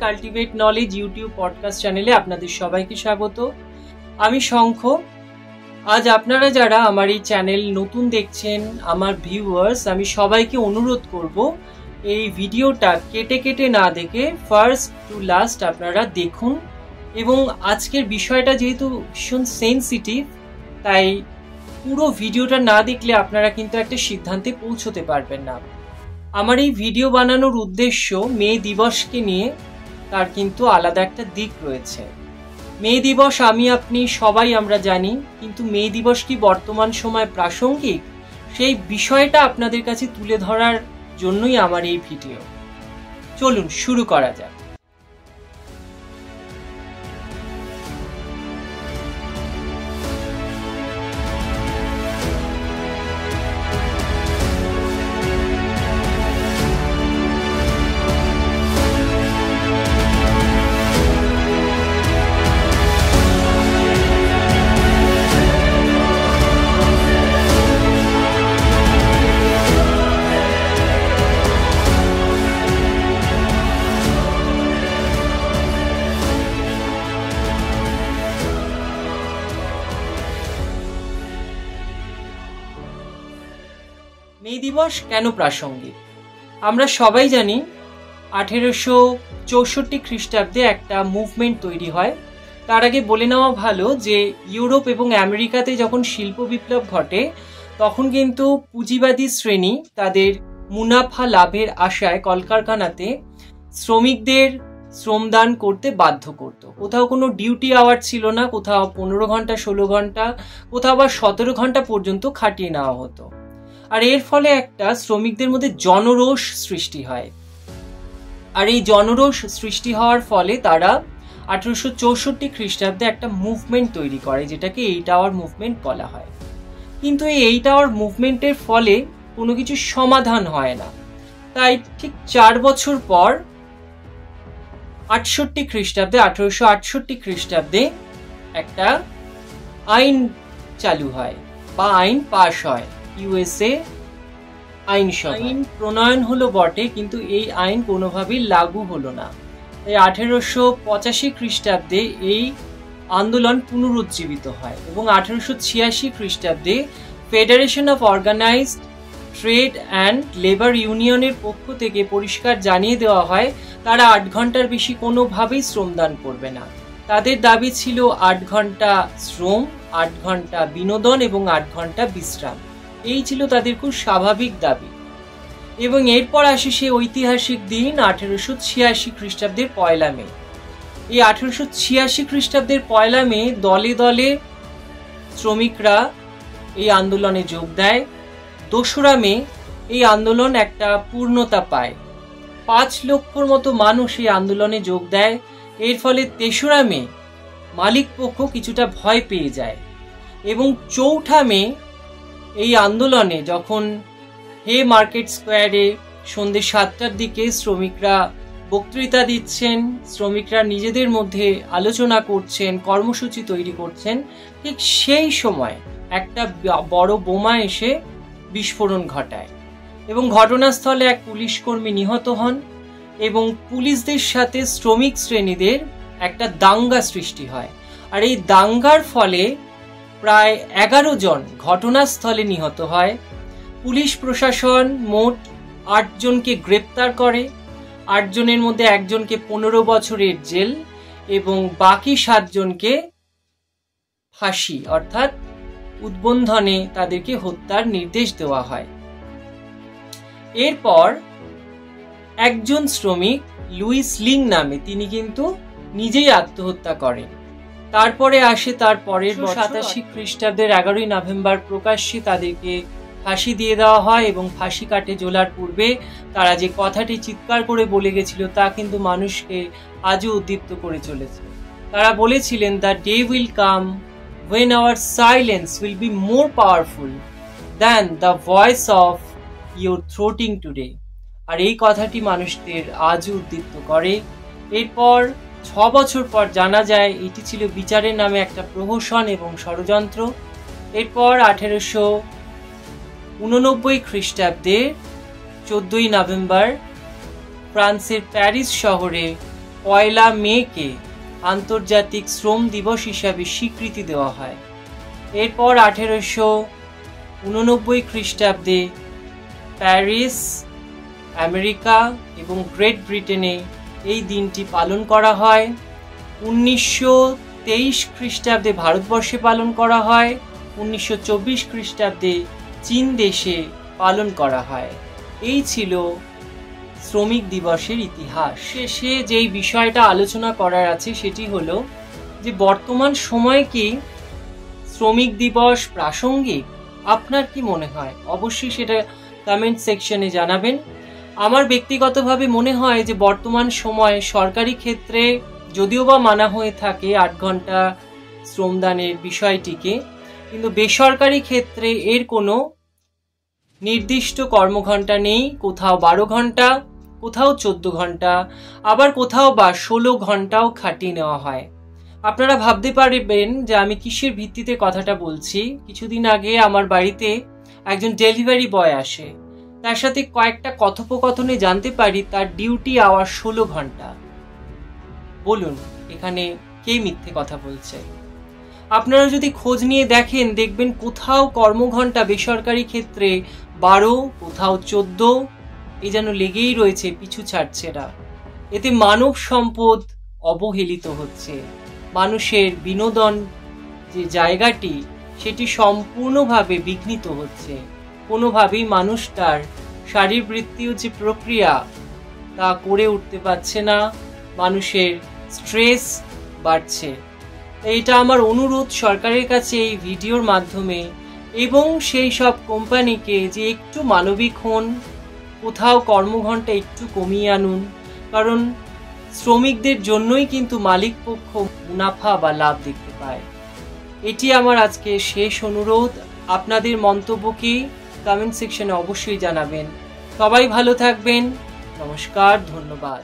Cultivate knowledge YouTube podcast চ্যানেলে আপনাদের সবাইকে স্বাগত। আমি শঙ্খ। আজ আপনারা যারা আমার এই চ্যানেল নতুন দেখছেন, আমার ভিউয়ার্স, আমি সবাইকে অনুরোধ করব এই ভিডিওটা কেটে কেটে না দেখে ফার্স্ট টু লাস্ট আপনারা দেখুন। এবং আজকের বিষয়টা যেহেতু ভীষণ সেনসিটিভ, তাই পুরো ভিডিওটা না দেখলে আপনারা কিন্তু একটা সিদ্ধান্তে পৌঁছতে পারবেন না। আমার এই ভিডিও বানানোর উদ্দেশ্য মে দিবসকে নিয়ে, তার কিন্তু আলাদা একটা দিক রয়েছে। মে দিবস আমি আপনি সবাই আমরা জানি, কিন্তু মে দিবস কি বর্তমান সময় প্রাসঙ্গিক, সেই বিষয়টা আপনাদের কাছে তুলে ধরার জন্যই আমার এই ভিডিও। চলুন শুরু করা যাক। মে দিবস কেন প্রাসঙ্গিক? আমরা সবাই জানি 1864 খ্রিস্টাব্দে একটা মুভমেন্ট তৈরি হয়। তার আগে বলে নেওয়া ভালো যে ইউরোপ এবং আমেরিকাতে যখন শিল্প বিপ্লব ঘটে, তখন কিন্তু পুঁজিবাদী শ্রেণী তাদের মুনাফা লাভের আশায় কলকারখানাতে শ্রমিকদের শ্রমদান করতে বাধ্য করত। কোথাও কোনো ডিউটি আওয়ার ছিল না, কোথাও 15 ঘন্টা 16 ঘন্টা, কোথাও আবার 17 ঘন্টা পর্যন্ত খাটিয়ে নেওয়া হতো। আর এর ফলে একটা শ্রমিকদের মধ্যে জনরোষ সৃষ্টি হয়। আর এই জনরোষ সৃষ্টি হওয়ার ফলে তারা 1864 খ্রিস্টাব্দে একটা মুভমেন্ট তৈরি করে, যেটাকে 8 আওয়ার মুভমেন্ট বলা হয়। কিন্তু এই 8 আওয়ার মুভমেন্টের ফলে কোনো কিছু সমাধান হয় না। তাই ঠিক 4 বছর পর 1868 খ্রিস্টাব্দে একটা আইন চালু হয় বা আইন পাশ হয়। ইউএসএ আইন প্রণয়ন হলো বটে, কিন্তু এই আইন কোনোভাবেই লাগু হলো না। এই 1885 খ্রিস্টাব্দে এই আন্দোলন পুনরুজ্জীবিত হয় এবং 1886 খ্রিস্টাব্দে federation of organised trade and labour ইউনিয়নের পক্ষ থেকে পরিষ্কার জানিয়ে দেওয়া হয় তারা 8 ঘন্টার বেশি কোনোভাবেই শ্রমদান করবে না। তাদের দাবি ছিল 8 ঘন্টা শ্রম, 8 ঘন্টা বিনোদন এবং 8 ঘন্টা বিশ্রাম। এই ছিল তাদের খুব স্বাভাবিক দাবি। এবং এরপর আসে সে ঐতিহাসিক দিন 1886 খ্রিস্টাব্দের 1 মে। এই 1886 খ্রিস্টাব্দের 1 মে দলে দলে শ্রমিকরা এই আন্দোলনে যোগ দেয়। 2 মে এই আন্দোলন একটা পূর্ণতা পায়। 5 লক্ষর মতো মানুষ এই আন্দোলনে যোগ দেয়। এর ফলে 3 মে মালিক পক্ষ কিছুটা ভয় পেয়ে যায় এবং 4 মে এই আন্দোলনে যখন হে মার্কেট স্কোয়ারে সন্ধ্যে 7টার দিকে শ্রমিকরা বক্তৃতা দিচ্ছেন, শ্রমিকরা নিজেদের মধ্যে আলোচনা করছেন, কর্মসূচি তৈরি করছেন, ঠিক সেই সময় একটা বড় বোমা এসে বিস্ফোরণ ঘটায় এবং ঘটনাস্থলে এক পুলিশ কর্মী নিহত হন এবং পুলিশদের সাথে শ্রমিক শ্রেণীদের একটা দাঙ্গা সৃষ্টি হয়। আর এই দাঙ্গার ফলে প্রায় 11 জন ঘটনাস্থলে নিহত হয়। পুলিশ প্রশাসন মোট 8 জনকে গ্রেপ্তার করে। 8 জনের মধ্যে 1 জনকে 15 বছরের জেল এবং বাকি 7 জনকে ফাঁসি অর্থাৎ উদ্বন্ধনে তাদেরকে হত্যার নির্দেশ দেওয়া হয়। এরপর একজন শ্রমিক লুইস লিং নামে তিনি কিন্তু নিজেই আত্মহত্যা করেন। তারপরে আসে তার পরের 87 খ্রিস্টাব্দের 11 নভেম্বর প্রকাশ্যে তাদেরকে ফাঁসি দিয়ে দেওয়া হয় এবং ফাঁসি কাটে ঝোলার পূর্বে তারা যে কথাটি চিৎকার করে বলে গেছিল তা কিন্তু মানুষকে আজও উদ্দীপ্ত করে চলেছে। তারা বলেছিলেন, the day will come when our silence will be more powerful than the voice of your throating today। আর এই কথাটি মানুষদের আজও উদ্দীপ্ত করে। এরপর 6 বছর পর জানা যায় এটি ছিল বিচারের নামে একটা প্রহসন এবং ষড়যন্ত্র। এরপর 1889 খ্রিস্টাব্দে 14 নভেম্বর ফ্রান্সের প্যারিস শহরে 1 মেকে আন্তর্জাতিক শ্রম দিবস হিসাবে স্বীকৃতি দেওয়া হয়। এরপর 1889 খ্রিস্টাব্দে প্যারিস, আমেরিকা এবং গ্রেট ব্রিটেনে এই দিনটি পালন করা হয়। 1923 খ্রিস্টাব্দে ভারতবর্ষে পালন করা হয়। 1924 খ্রিস্টাব্দে চীন দেশে পালন করা হয়। এই ছিল শ্রমিক দিবসের ইতিহাস। শেষে যেই বিষয়টা আলোচনা করার আছে সেটি হলো যে বর্তমান সময়ে কি শ্রমিক দিবস প্রাসঙ্গিক? আপনার কি মনে হয়? অবশ্যই সেটা কমেন্ট সেকশনে জানাবেন। আমার ব্যক্তিগতভাবে মনে হয় যে বর্তমান সময়ে সরকারি ক্ষেত্রে যদিও বা মানা হয়ে থাকে 8 ঘন্টা শ্রমদানের বিষয়টিকে, কিন্তু বেসরকারি ক্ষেত্রে এর কোনো নির্দিষ্ট কর্মঘণ্টা নেই। কোথাও 12 ঘন্টা, কোথাও 14 ঘন্টা, আবার কোথাও বা 16 ঘন্টাও খাটিয়ে নেওয়া হয়। আপনারা ভাবতে পারবেন যে আমি কিসের ভিত্তিতে কথাটা বলছি। কিছুদিন আগে আমার বাড়িতে একজন ডেলিভারি বয় আসে, তার সাথে কয়েকটা কথোপকথনে জানতে পারি তার ডিউটি আওয়ার 16 ঘন্টা। বলুন এখানে কে মিথ্যে কথা বলছে? আপনারা যদি খোঁজ নিয়ে দেখেন দেখবেন কোথাও কর্মঘণ্টা বেসরকারি ক্ষেত্রে 12, কোথাও 14, এই যেন লেগেই রয়েছে, পিছু ছাড়ছে না। এতে মানব সম্পদ অবহেলিত হচ্ছে। মানুষের বিনোদন যে জায়গাটি সেটি সম্পূর্ণভাবে বিঘ্নিত হচ্ছে। কোনোভাবেই মানুষ তার শারীরবৃত্তীয় যে প্রক্রিয়া তা করে উঠতে পারছে না। মানুষের স্ট্রেস বাড়ছে। এইটা আমার অনুরোধ সরকারের কাছে এই ভিডিওর মাধ্যমে, এবং সেই সব কোম্পানিকে যে একটু মানবিক হন, কোথাও কর্মঘণ্টা একটু কমিয়ে আনুন। কারণ শ্রমিকদের জন্যই কিন্তু মালিক পক্ষ মুনাফা বা লাভ দেখতে পায়। এটি আমার আজকে শেষ অনুরোধ। আপনাদের মন্তব্যকে কমেন্ট সেকশনে অবশ্যই জানাবেন। সবাই ভালো থাকবেন। নমস্কার, ধন্যবাদ।